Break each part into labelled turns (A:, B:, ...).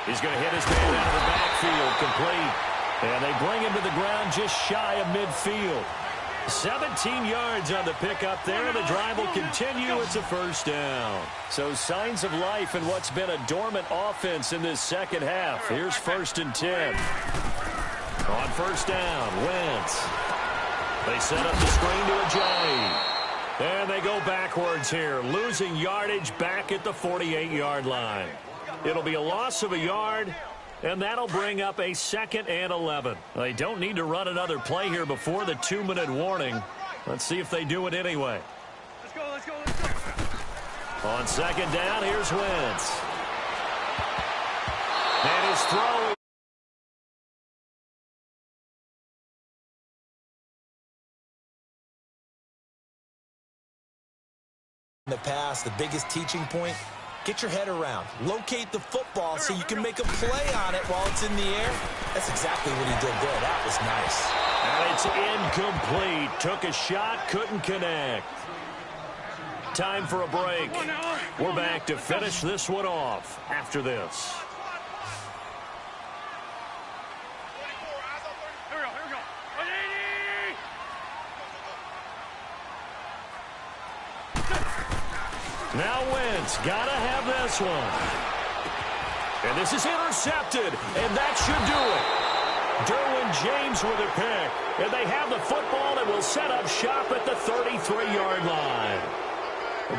A: He's going to hit his man out of the backfield, complete. And they bring him to the ground just shy of midfield. 17 yards on the pickup there. The drive will continue. It's a first down. So signs of life in what's been a dormant offense in this second half. Here's 1st and 10. On first down, Wentz. They set up the screen to Ajayi. And they go backwards here, losing yardage back at the 48-yard line. It'll be a loss of a yard, and that'll bring up a 2nd and 11. They don't need to run another play here before the 2-minute warning. Let's see if they do it anyway.
B: Let's go, let's go, let's go.
A: On 2nd down, here's Wentz. And his throw.
C: In the past, the biggest teaching point, get your head around. Locate the football so you can make a play on it while it's in the air. That's exactly what he did there. That was nice.
A: And it's incomplete. Took a shot, couldn't connect. Time for a break. We're back to finish this one off after this. Now Wentz, gotta have this one. And this is intercepted, and that should do it. Djuan James with a pick, and they have the football and will set up shop at the 33-yard line.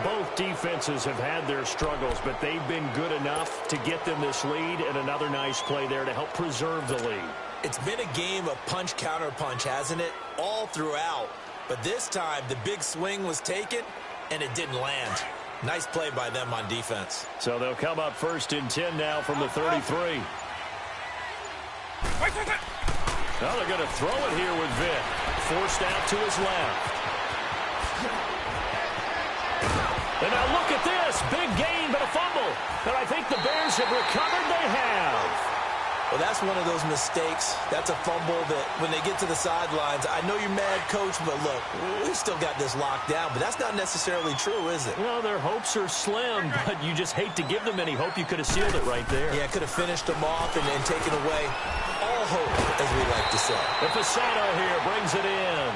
A: Both defenses have had their struggles, but they've been good enough to get them this lead, and another nice play there to help preserve the lead.
C: It's been a game of punch-counter-punch, hasn't it? All throughout. But this time, the big swing was taken, and it didn't land. Nice play by them on defense.
A: So they'll come up 1st and 10 now from the 33. Now they're going to throw it here with Vick. Forced out to his left. And now look at this. Big gain, but a fumble. And I think the Bears have recovered. They have.
C: Well, that's one of those mistakes. That's a fumble that when they get to the sidelines, I know you're mad, Coach, but look, we've still got this locked down. But that's not necessarily true, is it?
A: Well, their hopes are slim, but you just hate to give them any hope. You could have sealed it right there.
C: Yeah, could have finished them off and taken away all hope, as we like to say.
A: The Fasano here brings it in.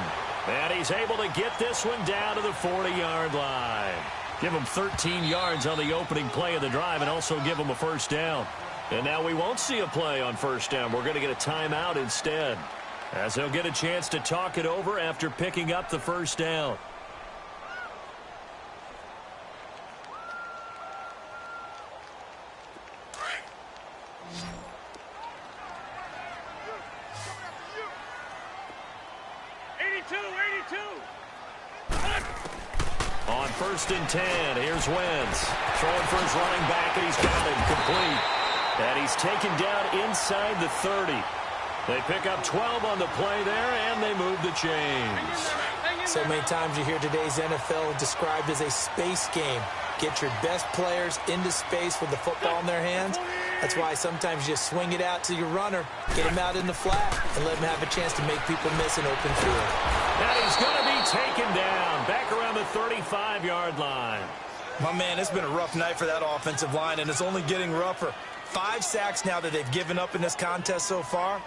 A: And he's able to get this one down to the 40-yard line. Give him 13 yards on the opening play of the drive and also give him a first down. And now we won't see a play on first down. We're going to get a timeout instead, as they'll get a chance to talk it over after picking up the first down. On 1st and 10, here's Wentz. Throwing for his running back, and he's got it complete. And he's taken down inside the 30. They pick up 12 on the play there, and they move the chains.
C: So many times you hear today's NFL described as a space game. Get your best players into space with the football in their hands. That's why sometimes you swing it out to your runner, get him out in the flat, and let him have a chance to make people miss an open field.
A: And he's going to be taken down back around the 35-yard line.
C: My man, it's been a rough night for that offensive line, and it's only getting rougher. 5 sacks now that they've given up in this contest so far.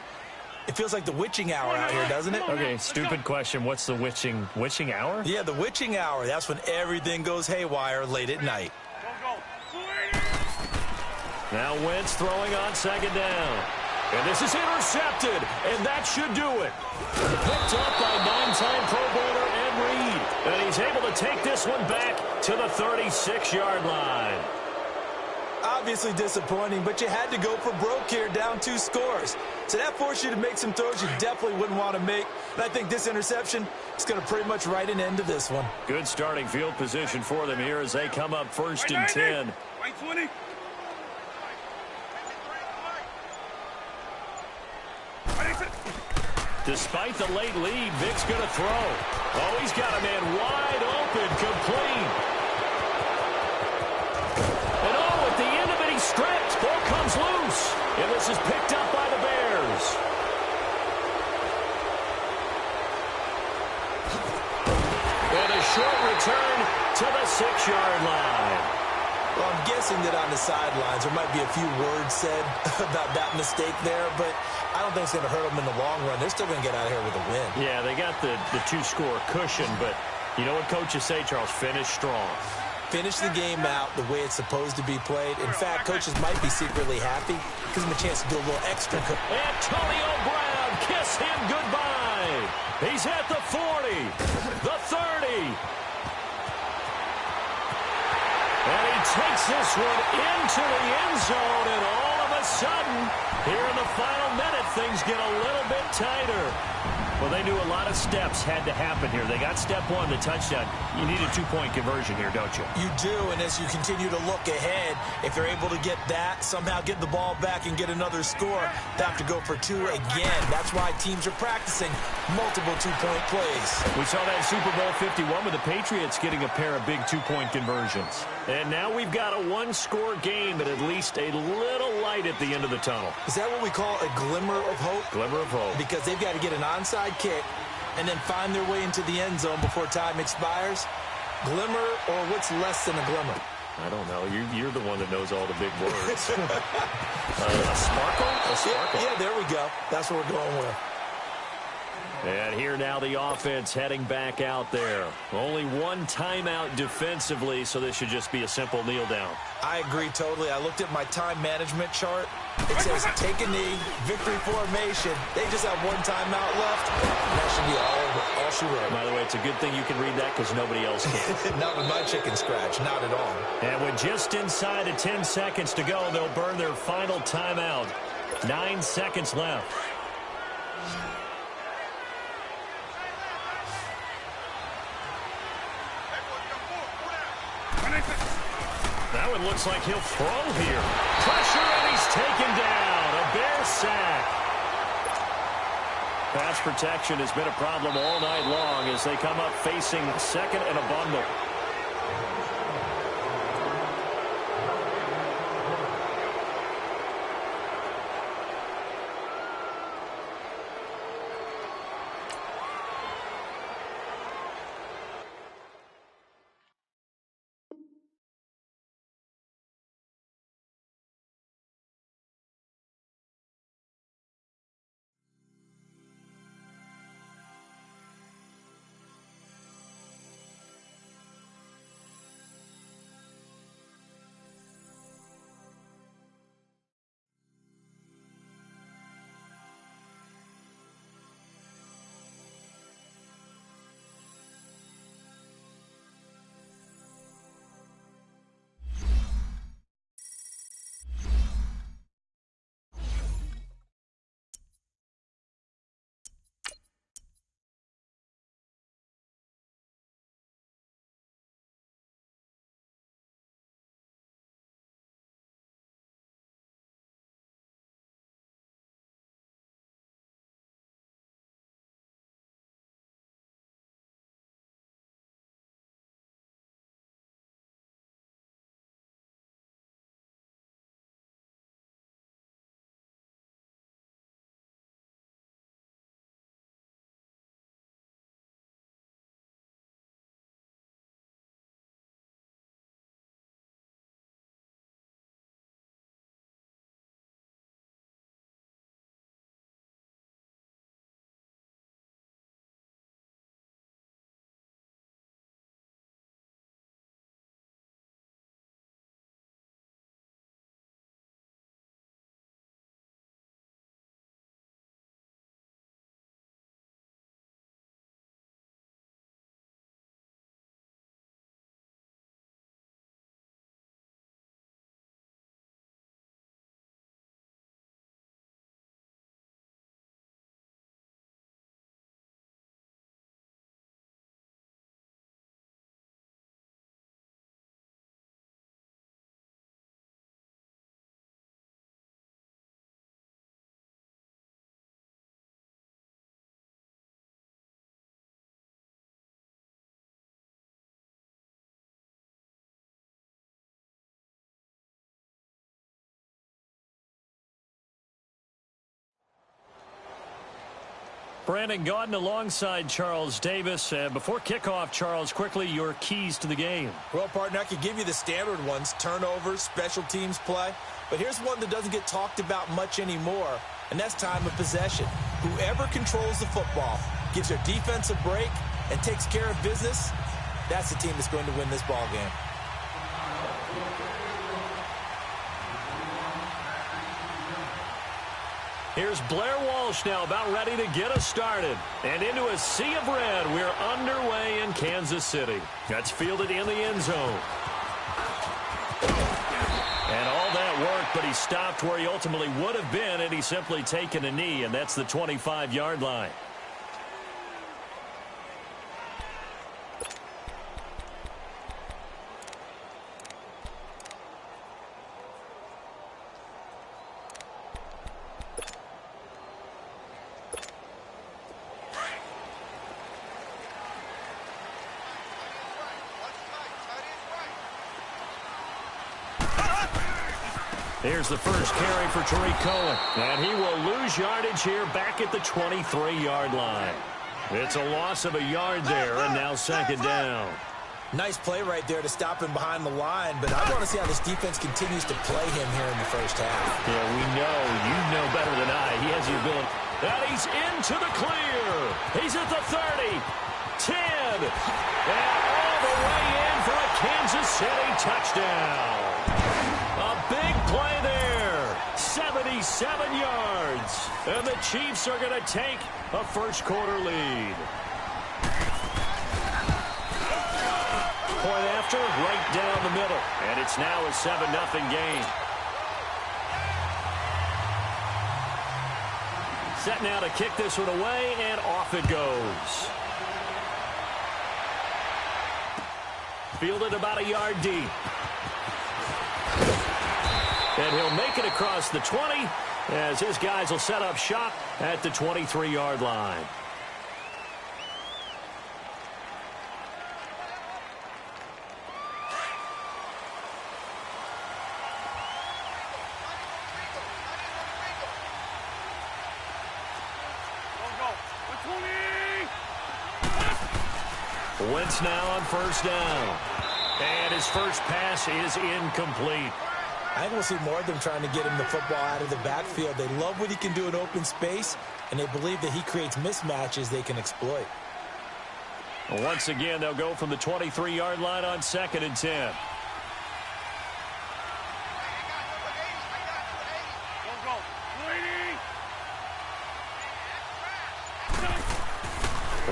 C: It feels like the witching hour out here, doesn't it?
A: Okay, stupid question. What's the witching hour?
C: Yeah, the witching hour. That's when everything goes haywire late at night.
A: Now Wentz throwing on 2nd down. And this is intercepted, and that should do it. Picked up by 9-time Pro Bowler Ed Reed. And he's able to take this one back to the 36-yard line.
C: Obviously disappointing, but you had to go for broke here, down 2 scores. So that forced you to make some throws you definitely wouldn't want to make. And I think this interception is going to pretty much write an end to this one.
A: Good starting field position for them here as they come up 1st and 10.
B: Right 20.
A: Despite the late lead, Vick's going to throw. Oh, he's got a man wide open, complete. And oh, at the end of it, he stripped. Ball comes loose. And this is picked up by the Bears. And a short return to the 6-yard line.
C: Well, I'm guessing that on the sidelines there might be a few words said about that mistake there, but I don't think it's going to hurt them in the long run. They're still going to get out of here with a win.
A: Yeah, they got the two-score cushion, but you know what coaches say, Charles? Finish strong.
C: Finish the game out the way it's supposed to be played. In fact, coaches might be secretly happy. Gives them a chance to do a little extra.
A: Antonio Brown, kiss him goodbye. He's at the 40, the 30. And he takes this one into the end zone, and all of a sudden, here in the final minute, things get a little bit tighter. Well, they knew a lot of steps had to happen here. They got step one, the touchdown. You need a two-point conversion here, don't you?
C: You do, and as you continue to look ahead, if they're able to get that, somehow get the ball back and get another score, they have to go for two again. That's why teams are practicing multiple two-point plays.
A: We saw that Super Bowl 51 with the Patriots getting a pair of big two-point conversions. And now we've got a one-score game, but at least a little light at the end of the tunnel.
C: Is that what we call a glimmer of hope?
A: Glimmer of hope.
C: Because they've got to get an onside kick and then find their way into the end zone before time expires. Glimmer, or what's less than a glimmer?
A: I don't know. You're the one that knows all the big words. A sparkle? A sparkle.
C: Yeah, there we go. That's what we're going with.
A: And here now the offense heading back out there. Only one timeout defensively, so this should just be a simple kneel down.
C: I agree totally. I looked at my time management chart. It says take a knee, victory formation. They just have one timeout left. That should be all she wrote.
A: By the way, it's a good thing you can read that because nobody else can.
C: Not with my chicken scratch. Not at all.
A: And with just inside of 10 seconds to go, they'll burn their final timeout. 9 seconds left. That one looks like he'll throw here. Pressure, and he's taken down. A Bear sack. Pass protection has been a problem all night long as they come up facing second and a bundle. Brandon Gaudin alongside Charles Davis. Before kickoff, Charles, quickly your keys to the game.
C: Well, partner, I could give you the standard ones, turnovers, special teams play. But here's one that doesn't get talked about much anymore, and that's time of possession. Whoever controls the football, gives their defense a break, and takes care of business, that's the team that's going to win this ball game.
A: Here's Blair Walsh now about ready to get us started. And into a sea of red, we're underway in Kansas City. That's fielded in the end zone. And all that work, but he stopped where he ultimately would have been, and he's simply taken a knee, and that's the 25-yard line. Here's the first carry for Tariq Cohen. And he will lose yardage here back at the 23-yard line. It's a loss of a yard there, and now second down.
C: Nice play right there to stop him behind the line, but I want to see how this defense continues to play him here in the first half.
A: Yeah, we know. You know better than I. He has the ability. And he's into the clear. He's at the 30, 10, and all the way in for a Kansas City touchdown. A big play there, 77 yards, and the Chiefs are going to take a first-quarter lead. Point after, right down the middle, and it's now a 7-0 game. Set now to kick this one away, and off it goes. Fielded about a yard deep. And he'll make it across the 20 as his guys will set up shop at the 23-yard line. Wentz now on first down. And his first pass is incomplete.
C: I think we'll see more of them trying to get him the football out of the backfield. They love what he can do in open space, and they believe that he creates mismatches they can exploit.
A: Once again, they'll go from the 23-yard line on 2nd and 10.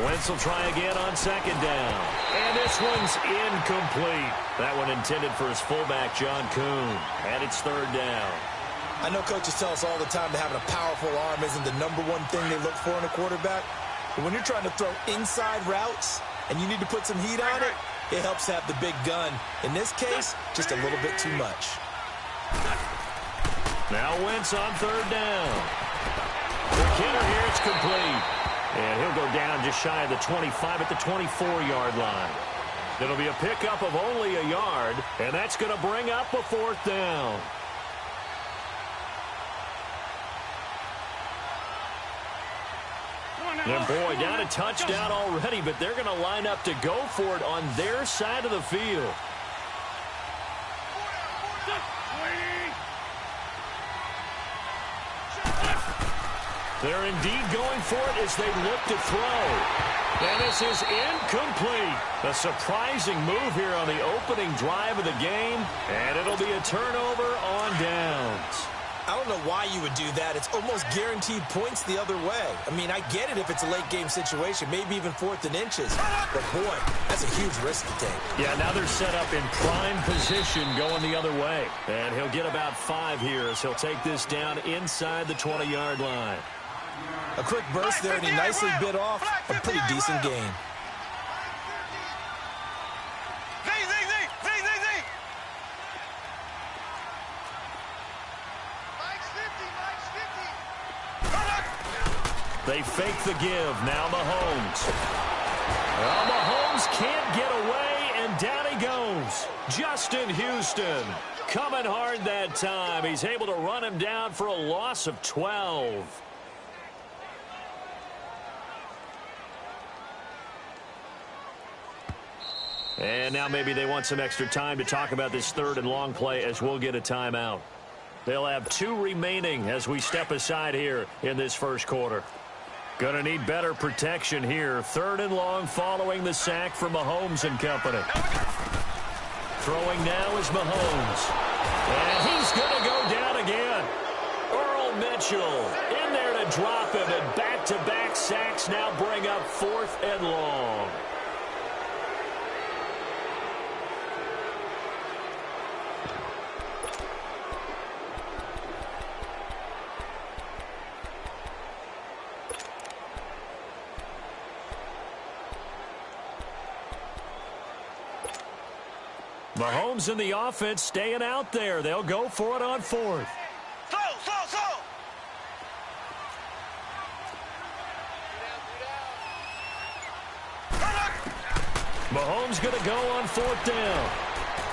A: Wentz will try again on 2nd down. And this one's incomplete. That one intended for his fullback, John Kuhn. And it's 3rd down.
C: I know coaches tell us all the time that having a powerful arm isn't the #1 thing they look for in a quarterback. But when you're trying to throw inside routes and you need to put some heat on it, it helps have the big gun. In this case, just a little bit too much.
A: Now Wentz on 3rd down. The kicker here, it's complete. And he'll go down just shy of the 25 at the 24-yard line. It'll be a pickup of only a yard, and that's going to bring up a 4th down. And boy, down a touchdown already, but they're going to line up to go for it on their side of the field. They're indeed going for it as they look to throw. And this is incomplete. A surprising move here on the opening drive of the game. And it'll be a turnover on downs.
C: I don't know why you would do that. It's almost guaranteed points the other way. I mean, I get it if it's a late game situation, maybe even 4th and inches. But boy, that's a huge risk to take.
A: Yeah, now they're set up in prime position going the other way. And he'll get about 5 here as he'll take this down inside the 20-yard line.
C: A quick burst there, and he nicely bit off a pretty decent gain.
A: They fake the give. Now Mahomes. Well, Mahomes can't get away, and down he goes. Justin Houston coming hard that time. He's able to run him down for a loss of 12. And now maybe they want some extra time to talk about this third and long play as we'll get a timeout. They'll have 2 remaining as we step aside here in this first quarter. Going to need better protection here. 3rd and long following the sack from Mahomes and company. Throwing now is Mahomes. And he's going to go down again. Earl Mitchell in there to drop him, and back-to-back sacks now bring up 4th and long. Mahomes and the offense staying out there. They'll go for it on 4th. Mahomes going to go on 4th down.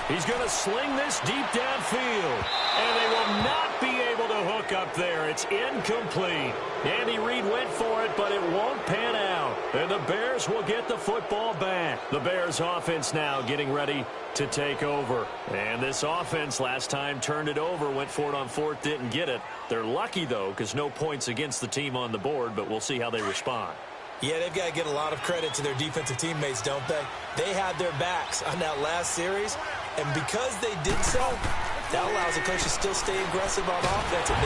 A: He's going to sling this deep downfield. And they will not be able to hook up there. It's incomplete. Andy Reid went for it, but it won't pan out. And the Bears will get the football back. The Bears offense now getting ready to take over. And this offense last time turned it over, went for it on 4th, didn't get it. They're lucky, though, because no points against the team on the board, but we'll see how they respond.
C: Yeah, they've got to get a lot of credit to their defensive teammates, don't they? They had their backs on that last series, and because they did so, that allows the coach to still stay aggressive on offense. And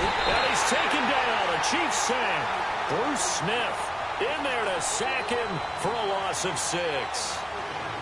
A: he's taken down, a Chiefs sack. Bruce Smith in there to sack him for a loss of 6.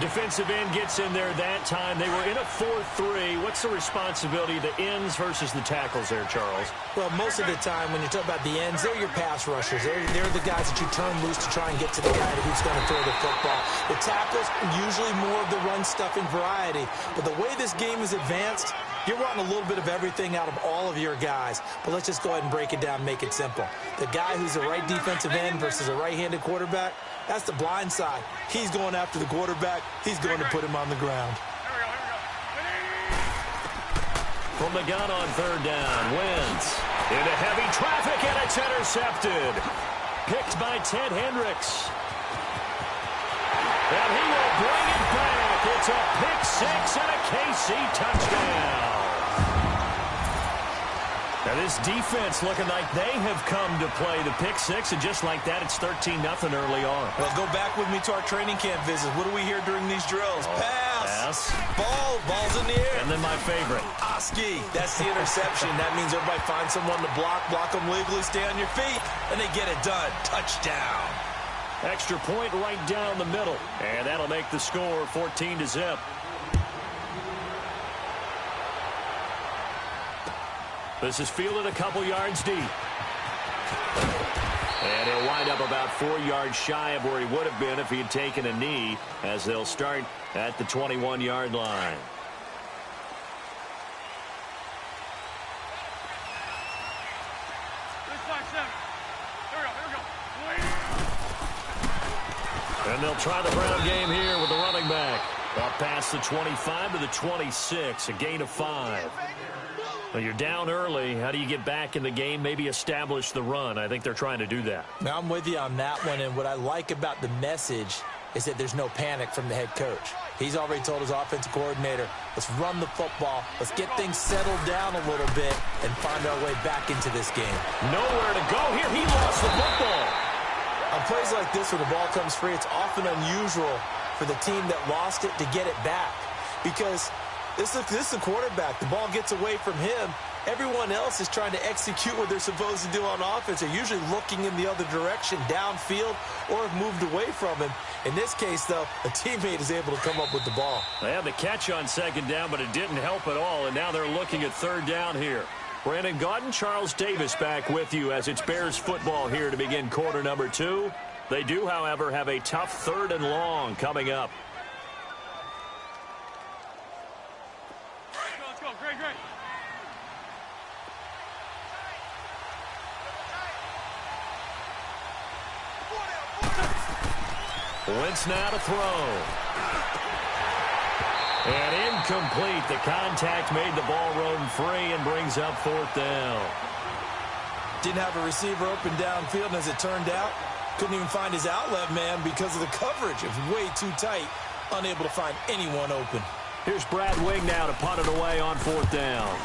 A: Defensive end gets in there that time. They were in a 4-3. What's the responsibility of the ends versus the tackles there, Charles?
C: Well, most of the time when you talk about the ends, they're your pass rushers. They're the guys that you turn loose to try and get to the guy who's going to throw the football. The tackles, usually more of the run-stuffing variety. But the way this game is advanced, you're wanting a little bit of everything out of all of your guys. But let's just go ahead and break it down, make it simple. The guy who's a right defensive end versus a right-handed quarterback, that's the blind side. He's going after the quarterback. He's going to put him on the ground.
A: From the gun on 3rd down, Wentz into heavy traffic, and it's intercepted. Picked by Ted Hendricks. And he will bring it back. It's a pick-6 and a KC touchdown. Now this defense looking like they have come to play the pick-6, and just like that, it's 13-0 early on.
C: Well, go back with me to our training camp visit. What do we hear during these drills? Pass. Ball's in the air.
A: And then my favorite.
C: Oski. That's the interception. That means everybody finds someone to block them legally, stay on your feet, and they get it done. Touchdown.
A: Extra point right down the middle. And that'll make the score 14-0. This is fielded a couple yards deep. And he'll wind up about 4 yards shy of where he would have been if he had taken a knee, as they'll start at the 21-yard line. And they'll try the ground game here with the running back. Up past the 25 to the 26, a gain of 5. Well, you're down early. How do you get back in the game? Maybe establish the run. I think they're trying to do that.
C: Now, I'm with you on that one, and what I like about the message is that there's no panic from the head coach. He's already told his offensive coordinator, let's run the football, let's get things settled down a little bit, and find our way back into this game.
A: Nowhere to go here. He lost the football.
C: On plays like this, when the ball comes free, it's often unusual for the team that lost it to get it back, because this is a quarterback. The ball gets away from him. Everyone else is trying to execute what they're supposed to do on offense. They're usually looking in the other direction, downfield, or have moved away from him. In this case, though, a teammate is able to come up with the ball.
A: They had the catch on 2nd down, but it didn't help at all, and now they're looking at 3rd down here. Brandon Gaudin, Charles Davis back with you as it's Bears football here to begin quarter number 2. They do, however, have a tough 3rd and long coming up.
B: Let's go. Great.
A: Wentz now to throw. And incomplete. The contact made the ball roam free and brings up 4th down.
C: Didn't have a receiver open downfield, and as it turned out, couldn't even find his outlet man because of the coverage. It was way too tight unable to find anyone open.
A: Here's Brad Wing now to punt it away on 4th down.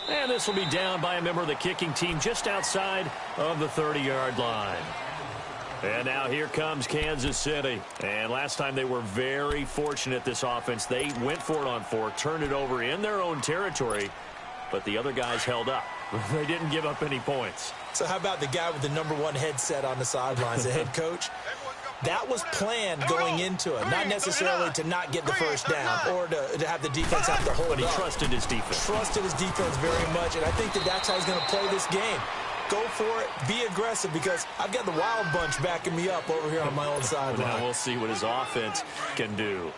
A: And this will be down by a member of the kicking team just outside of the 30-yard line. And now here comes Kansas City. And last time they were very fortunate, this offense. They went for it on 4, turned it over in their own territory, but the other guys held up. They didn't give up any points.
C: So how about the guy with the #1 headset on the sidelines, the head coach? That was planned going into it, not necessarily to not get the first down or to have the defense have to hold
A: But he
C: up.
A: trusted his defense.
C: Trusted his defense very much, and I think that's how he's going to play this game. Go for it, be aggressive, because I've got the wild bunch backing me up over here on my own sideline.
A: Now we'll see what his offense can do.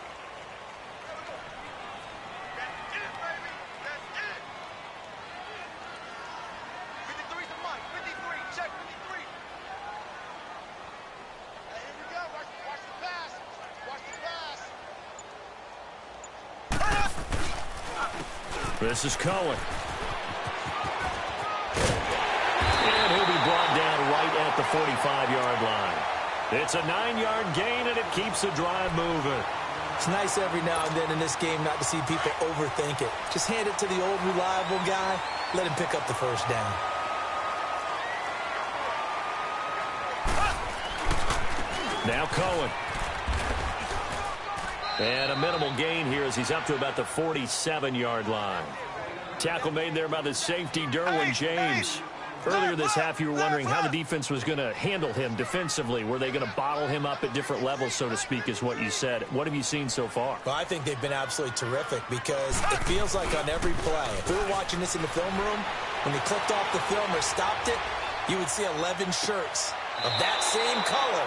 A: This is Cohen. And he'll be brought down right at the 45-yard line. It's a 9-yard gain, and it keeps the drive moving.
C: It's nice every now and then in this game not to see people overthink it. Just hand it to the old reliable guy. Let him pick up the first down.
A: Now Cohen. And a minimal gain here as he's up to about the 47-yard line. Tackle made there by the safety, Djuan James. Earlier this half, you were wondering how the defense was going to handle him defensively. Were they going to bottle him up at different levels, so to speak, is what you said. What have you seen so far?
C: Well, I think they've been absolutely terrific because it feels like on every play, if we were watching this in the film room, when they clicked off the film or stopped it, you would see 11 shirts of that same color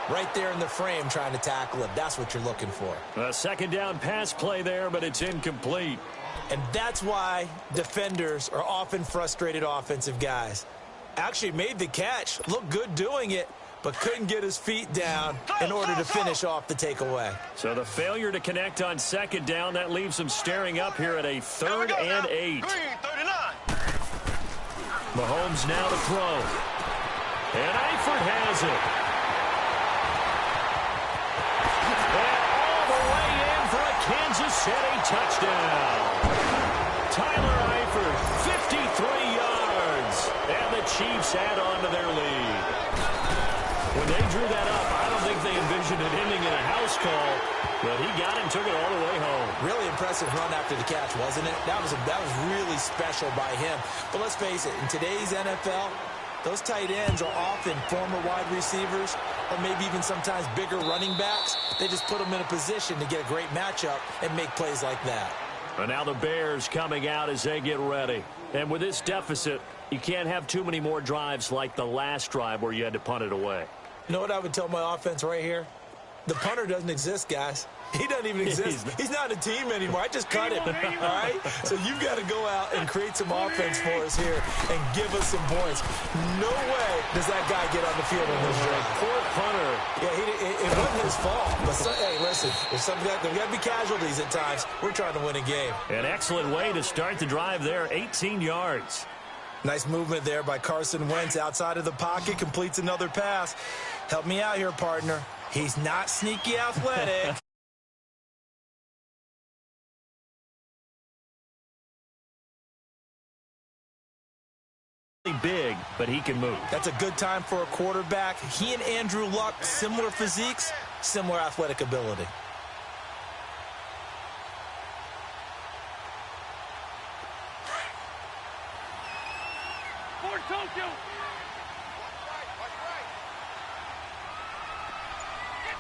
C: right there in the frame trying to tackle it. That's what you're looking for.
A: A second down pass play there, but it's incomplete.
C: And that's why defenders are often frustrated offensive guys. Actually made the catch, looked good doing it, but couldn't get his feet down in order to finish off the takeaway.
A: So the failure to connect on second down, that leaves him staring up here at a 3rd and 8. Mahomes now to throw. And Eifert has it. Kansas City touchdown. Tyler Eifert, 53 yards. And the Chiefs add on to their lead. When they drew that up, I don't think they envisioned it ending in a house call, but he got it and took it all the way home.
C: Really impressive run after the catch, wasn't it? That was really special by him. But let's face it, in today's NFL, those tight ends are often former wide receivers or maybe even sometimes bigger running backs. They just put them in a position to get a great matchup and make plays like that.
A: And now the Bears coming out as they get ready. And with this deficit, you can't have too many more drives like the last drive where you had to punt it away.
C: You know what I would tell my offense right here? The punter doesn't exist, guys. He doesn't even exist. He's not a team anymore. I just cut him, all right? So you've got to go out and create some offense for us here and give us some points. No way does that guy get on the field on this drive.
A: Poor punter.
C: Yeah, it wasn't his fault. But, hey, listen, there's got to be casualties at times. We're trying to win a game.
A: An excellent way to start the drive there, 18 yards.
C: Nice movement there by Carson Wentz outside of the pocket, completes another pass. Help me out here, partner. He's not sneaky athletic.
A: Big, but he can move.
C: That's a good time for a quarterback. He and Andrew Luck, similar physiques, similar athletic ability.
B: For Tokyo.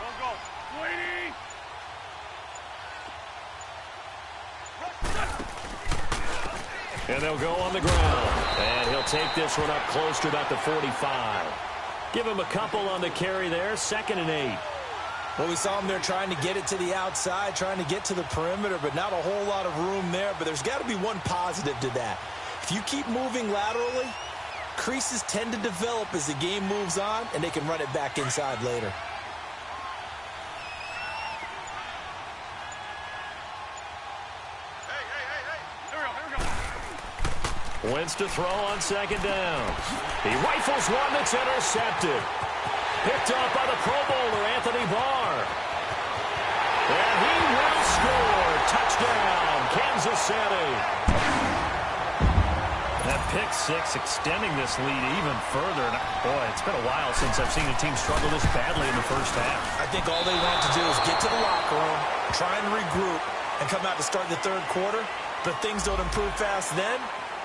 B: Don't go. Waiting.
A: And they'll go on the ground. And he'll take this one up close to about the 45. Give him a couple on the carry there, 2nd and 8.
C: Well, we saw him there trying to get it to the outside, trying to get to the perimeter, but not a whole lot of room there. But there's got to be one positive to that. If you keep moving laterally, creases tend to develop as the game moves on, and they can run it back inside later.
A: Wins to throw on second down. He rifles one that's intercepted. Picked up by the Pro Bowler, Anthony Barr. And he will score. Touchdown, Kansas City.
D: That pick six extending this lead even further. And boy, it's been a while since I've seen a team struggle this badly in the first half.
C: I think all they want to do is get to the locker room, try and regroup, and come out to start the third quarter. But things don't improve fast then.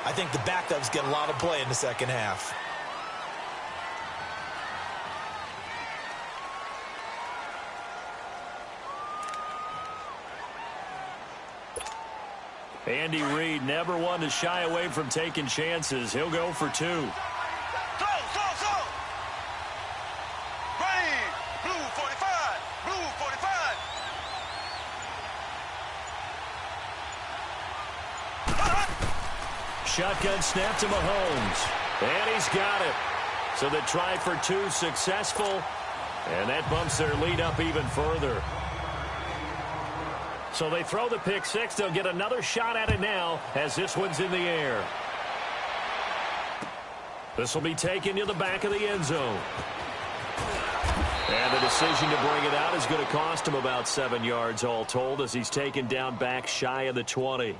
C: I think the backups get a lot of play in the second half.
A: Andy Reid, never one to shy away from taking chances. He'll go for two.
B: Go! Rain! Blue 45! Blue 45!
A: Shotgun snap to Mahomes. And he's got it. So the try for two successful. And that bumps their lead up even further. So they throw the pick six. They'll get another shot at it now as this one's in the air. This will be taken to the back of the end zone. And the decision to bring it out is going to cost him about 7 yards all told as he's taken down back shy of the 20.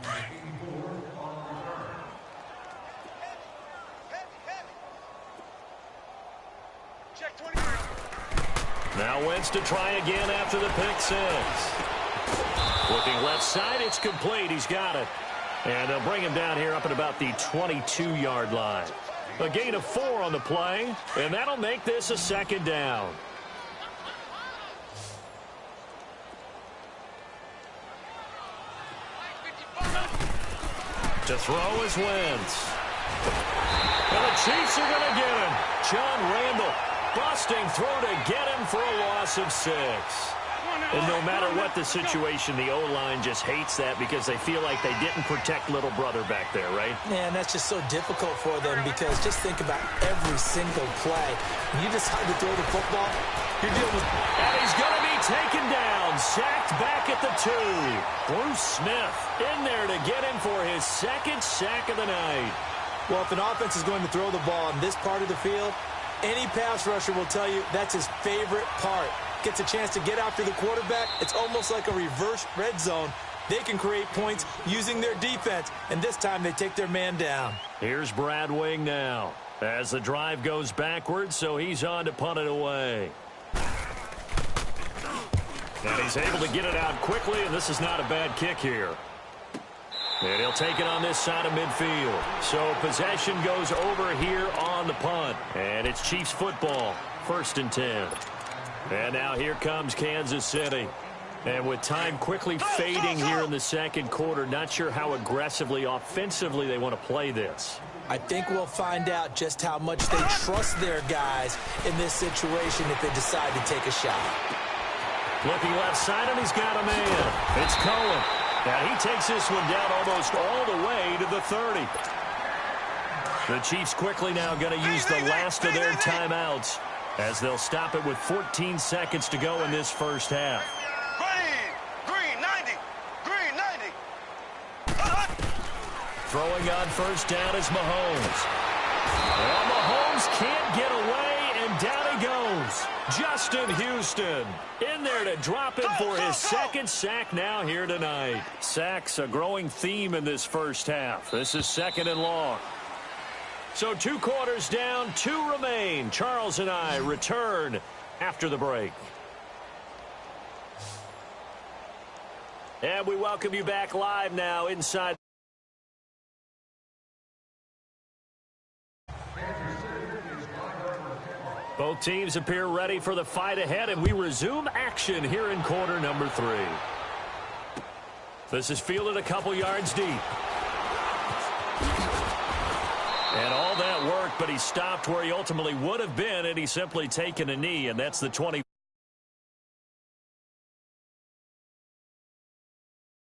B: Check 23.
A: Now Wentz to try again after the pick six. Looking left side, it's complete. He's got it. And they'll bring him down here up at about the 22-yard line. A gain of 4 on the play, and that'll make this a second down. To throw is Wentz. And the Chiefs are going to get him. John Randall busting through to get him for a loss of 6. And no matter what the situation, the O-line just hates that because they feel like they didn't protect little brother back there, right?
C: Man, that's just so difficult for them because just think about every single play. When you decide to throw the football, you're dealing with...
A: And he's going to be taken down, sacked back at the 2. Bruce Smith in there to get him for his second sack of the night.
C: Well, if an offense is going to throw the ball in this part of the field, any pass rusher will tell you that's his favorite part. Gets a chance to get after the quarterback. It's almost like a reverse red zone. They can create points using their defense, and this time they take their man down.
A: Here's Brad Wing now as the drive goes backwards, so he's on to punt it away. And he's able to get it out quickly, and this is not a bad kick here. And he'll take it on this side of midfield. So possession goes over here on the punt. And it's Chiefs football, 1st and 10. And now here comes Kansas City. And with time quickly fading here in the second quarter, not sure how aggressively, offensively they want to play this.
C: I think we'll find out just how much they trust their guys in this situation if they decide to take a shot.
A: Looking left side, and he's got a man. It's Cohen. And he takes this one down almost all the way to the 30. The Chiefs quickly now going to use the last of their timeouts as they'll stop it with 14 seconds to go in this first half.
B: Green 90. Green 90.
A: Throwing on first down is Mahomes. And Mahomes can't get away, and down he goes. Justin Houston in there to drop it for his second sack now here tonight. Sacks a growing theme in this first half. This is 2nd and long. So 2 quarters down, 2 remain. Charles and I return after the break. And we welcome you back live now inside. Both teams appear ready for the fight ahead, and we resume action here in quarter number 3. This is fielded a couple yards deep. And all that work, but he stopped where he ultimately would have been, and he's simply taken a knee, and that's the 20.